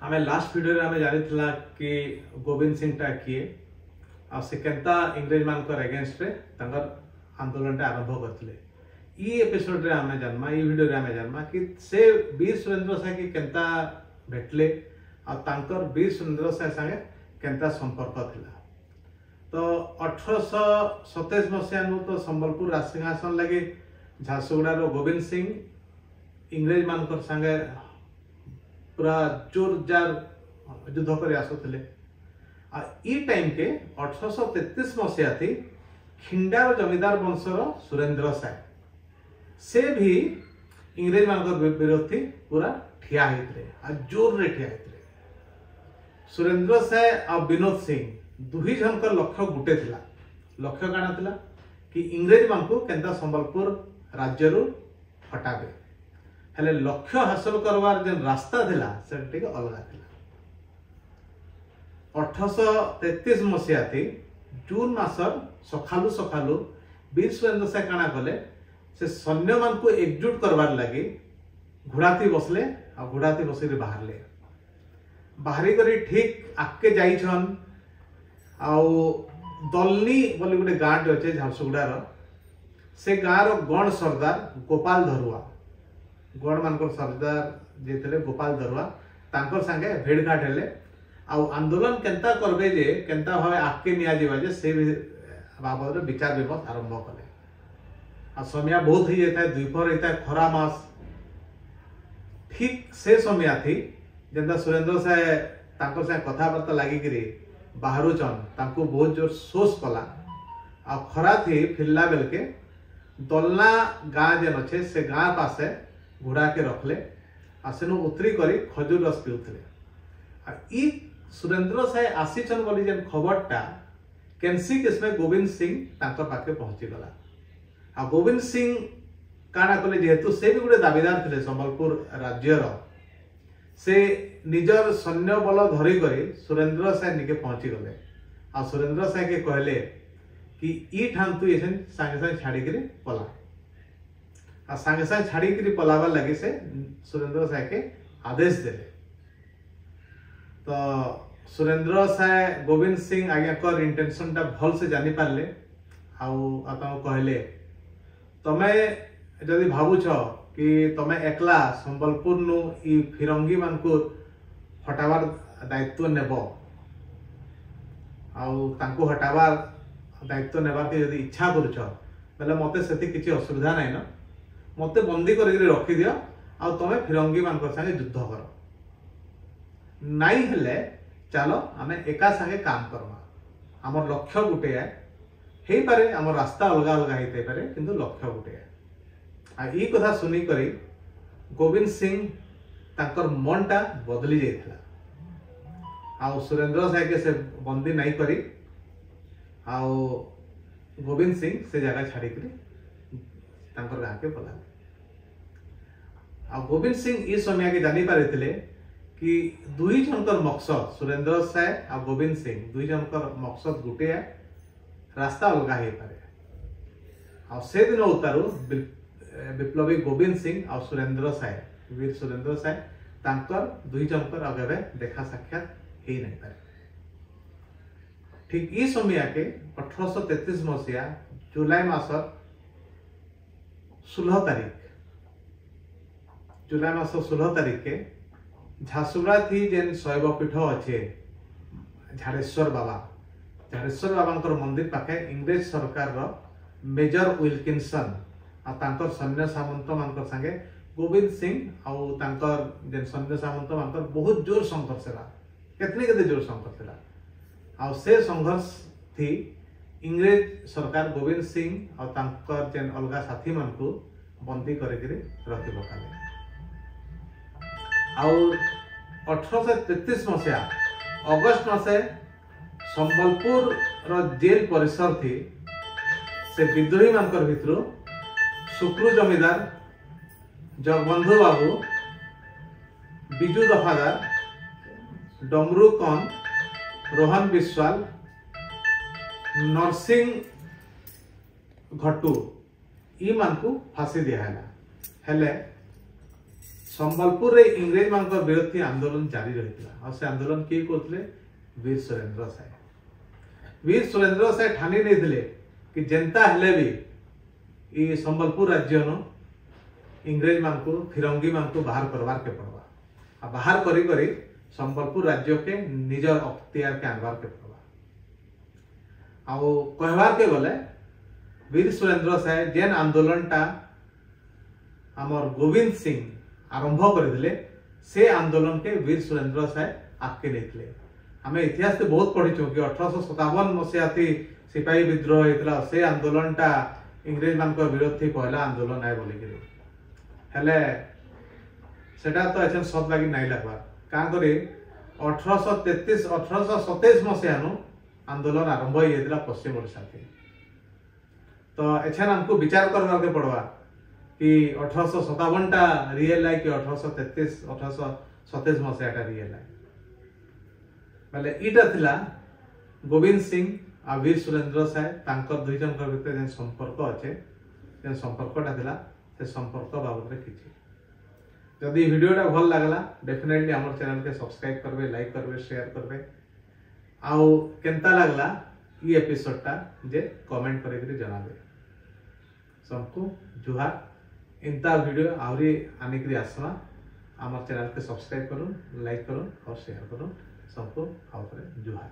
आमे last video रे आमे जानिथिला कि गोविंद सिंह टा किए आ से केनता इंग्रेज मानकर अगेंस्ट रे तंगर आंदोलन टा आरंभ करथिले। ई एपिसोड रे आमे जानमा ई वीडियो रे आमे जानमा कि से वीर सुरेंद्र साय की केनता भेटले आ तांकर वीर सुरेंद्र साय संगे केनता संपर्क थिला। तो 1827 मसिया नु तो संबलपुर राजसिंहासन लगे झारसुगुड़ा रो गोविंद सिंह इंग्रेज मानकर संगे पूरा जोरजार युद्ध कर आसुले। आ ई टाइम के 1833 मसिया थी खिंडार जमींदार वंशर सुरेंद्र साय से भी इंग्रेज मानकर विरोध थी पूरा ठिया होते आ जोर रे ठिया होते। सुरेंद्र साय आ विनोद सिंह दुही जनकर लक्ष्य गुटे थिला। लक्ष्य काना थिला कि इंग्रेज मानकु केनता संबलपुर राज्य रु हटाबे। हेले लक्ष्य हासिल करवार जे रास्ता थिला सेटे के अलग थिला। 1833 मसिया थी जून मासर सखालु सखालु वीर सुरेंद्र साय काना कले से सैन्य मानकु एकजुट करवार लगी घोड़ाती बसले आ घोड़ाती बसी बाहरले। बाहरी करी ठीक आके जाइछन आउ दलनी बोली गोटे गाँव अच्छे झारसुगुड़ार से गाँव गण सरदार गोपाल धरुआ गण मानकर सरदार जे थे गोपाल धरुआ तांकर संगे भेड़घाट हेले आउ आंदोलन केनता करबे जे केनता भावे आके निया जीवा जे से बाबद विचार विमर्श आरंभ कले। आ समय बहुत ही जाता है द्वीपर होता है खरा मास ठीक से समय थी जेंता सुरेंद्र साय तांकर संगे कथबार्ता लागिकरी बाहरुचन तांको बहुत जोर सोच कला। आ खरा थी फिरला बेल के दलना गाँ जेन अच्छे से गाँ पासे घोड़ा के रखले आ सेनु उतरी करी खजूर रस पिउथले। आ ई सुरेंद्र साय आसीचन बोली जेन खबरटा केनसी किस्मे गोविंद सिंह तांकर पाखे पहुंची गला। आ गोविंद सिंह काना कले जेहेतु से भी गोटे दाबीदार थे संबलपुर राज्यर से निजर सैन्य बल धरी करी सुरेंद्र साय निके पहुंची गले। आ सुरेंद्र साय के कहले कि ई ठान तू एसन संगे संगे छाड़ी करी पला। आ संगे संगे छाड़ी करी पलावा लगे से सुरेंद्र साय के आदेश देले। तो सुरेंद्र साय गोविंद सिंह आज्ञा कर इंटेंशन टा भल से जानी पारले। आउ आपन कहले तमे जदि भावुछ कि तमे एकला संबलपुर नु ई फिरंगी मानकु हटावार दायित्व नेब आउ तांको हटावार दायित्व नेबार के जदि इच्छा करूछ बेले मते सेति किछि असुविधा नै न मते बंदी करिकरी रखि दियो आउ तमे फिरंगी मानकर संगे युद्ध कर नाई हेले चलो आमे एका संगे काम करमा। हमर लक्ष्य गुटे है हे पारे हमर रास्ता अलग अलग हेते पारे किंतु लक्ष्य गुटे है। आ ई कथा सुनी करी गोविंद सिंह तांकर मनटा बदली जाइथिला। आउ सुरेंद्र साय के से बंदी नहीं करी आउ गोविंद सिंह से जगह छाड़ी करी तांकर गाँ के पला। आ गोविंद सिंह ई समय के जानी पारिथिले कि दुई जनकर मकसद सुरेंद्र साय आ गोविंद सिंह दुई जनकर मकसद गुटे है रास्ता अलग हे पारे। आ से दिन उतारू विप्लवी गोविंद सिंह और सुरेंद्र साय वीर सुरेंद्र साय तांकर दुई जनकर अगेबे देखा साक्षात ही नहीं पारे। ठीक ई समय के 1833 मसिया जुलाई मासर 16 तारीख जुलाई मास 16 तारीख के झारसुगुड़ा थी जेन शैवपीठ अच्छे झारेश्वर बाबा मंदिर पाखे इंग्रेज सरकार रो मेजर विल्किंसन आ तांकर सैन्य सामंत मानकर संगे गोविंद सिंह आउ तांकर जेन सैन्य सामंत मानकर बहुत जोर संघर्ष है केतने जोर संघर्ष है। आ से संघर्ष थी इंग्रेज सरकार गोविंद सिंह और तांकर जेन अलगा साथी मानकु बंदी करिकरी रखि पकाले। आउ 1833 मसिया अगस्त मासे संबलपुर रो जेल परिसर थी से विद्रोही मानकर भितरु शुक्रू जमीदार जगबंधु बाबू बिजू दफादार डमरू कन रोहन विश्वाल नरसिंह घटू ई मानकु फांसी दिया हेले संबलपुर रे इंग्रेज मान विरोधी आंदोलन जारी रही और से आंदोलन किए करते वीर सुरेंद्र साय। वीर सुरेंद्र साय ठानी नहीं कि जेनता हेले भी ये संबलपुर राज्य न इंग्रेज मान को फिरंगी मान को बाहर करवार के पड़वा आ बाहर करी करी संबलपुर राज्य के निजर अख्तियार के आनबार के पड़वा। आओ कहवार के गले वीर सुरेंद्र साय जेन आंदोलन टा आमर गोविंद सिंह आरंभ करथिले से आंदोलन के वीर सुरेंद्र साय आगे नहीं। आम इतिहास से बहुत पढ़ी कि 1857 मसीहा थी सिपाही विद्रोह होता से आंदोलन टा इंग्रेज मान विरोध थी पहला आंदोलन है बोलिकी हेले सेटा तो ऐसा सब लगी नहीं लगवार क्या करी 1827 मसीहा आंदोलन आरंभ होता पश्चिम ओडिशा थी। तो ऐसा हमको विचार करवार के पड़वा कि 1857 टा रियल है कि 1827 मसीहा रियल है बोले इटा थिला गोविंद सिंह आ वीर सुरेंद्र साय तांकर दुई जन भितर जेन संपर्क अच्छे जेन संपर्कटा थिला से संपर्क बाबद में किछि जदि वीडियोटा भल लागला डेफिनेटली हमर चैनल के सब्सक्राइब करबे लाइक करबे शेयर करबे आउ केनता लागला ई एपिसोडटा जे कमेंट करके जनाबे। सबको जुहार इंता वीडियो आवरी आने के लिए आसमा हमारे चैनल के सब्सक्राइब करूँ लाइक करूँ और शेयर करूँ सबको जुहार।